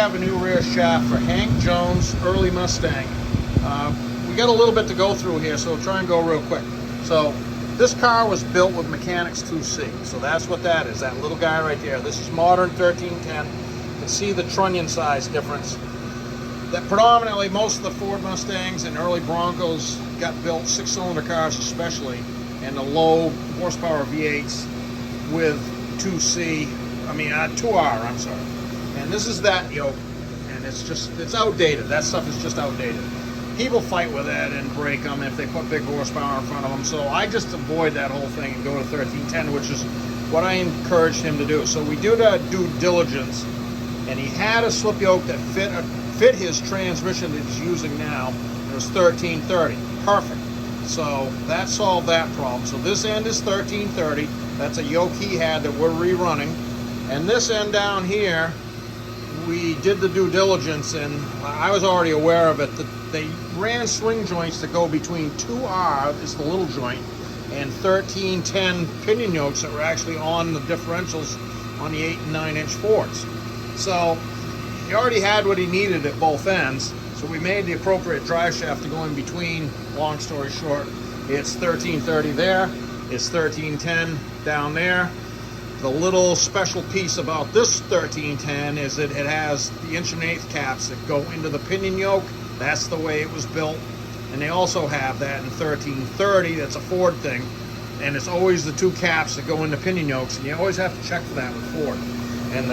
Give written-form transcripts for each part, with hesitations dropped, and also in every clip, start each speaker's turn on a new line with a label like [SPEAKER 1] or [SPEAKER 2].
[SPEAKER 1] have a new rear shaft for Hank Jones Early Mustang. We got a little bit to go through here, so we'll try and go real quick. So this car was built with Mechanics 2C, so that's what that is, that little guy right there. This is modern 1310. You can see the trunnion size difference. That predominantly most of the Ford Mustangs and early Broncos got built 6-cylinder cars especially, and the low horsepower V8s with 2R, I'm sorry. And this is that yoke, and it's outdated. That stuff is just outdated. People fight with it and break them if they put big horsepower in front of them. So I just avoid that whole thing and go to 1310, which is what I encouraged him to do. So we do the due diligence, and he had a slip yoke that fit his transmission that he's using now. It was 1330. Perfect. So that solved that problem. So this end is 1330. That's a yoke he had that we're rerunning. And this end down here, we did the due diligence, and I was already aware of it, that they ran swing joints that go between 2R, is the little joint, and 1310 pinion yokes that were actually on the differentials on the 8 and 9 inch Fords. So he already had what he needed at both ends, so we made the appropriate drive shaft to go in between. Long story short, it's 1330 there, it's 1310 down there. The little special piece about this 1310 is that it has the 1/8" caps that go into the pinion yoke. That's the way it was built. And they also have that in 1330. That's a Ford thing. And it's always the 2 caps that go into pinion yokes. And you always have to check for that with Ford. And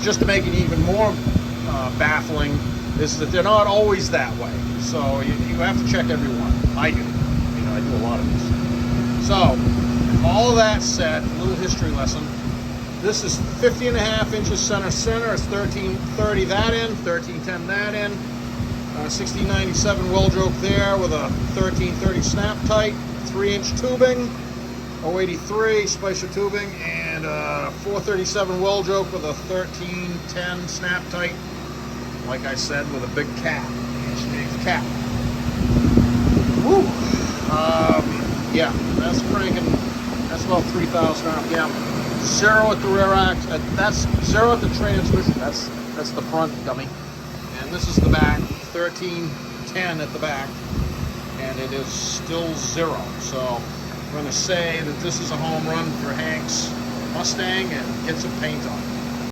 [SPEAKER 1] just to make it even more baffling is that they're not always that way. So you have to check every one. I do. I do a lot of these. So, all of that said, a little history lesson. This is 50.5 inches center. It's 1330 that end, 1310 that end. 1697 well joke there with a 1330 snap tight, 3-inch tubing, 083 spicer tubing, and 437 well joke with a 1310 snap tight. Like I said, with a big cap, 1/8" cap. Woo! Yeah, that's cranking. That's about 3,000 RPM. 0 at the rear axle. That's 0 at the transmission. That's the front dummy. And this is the back. 1310 at the back. And it is still 0. So I'm going to say that this is a home run for Hank's Mustang and get some paint on it.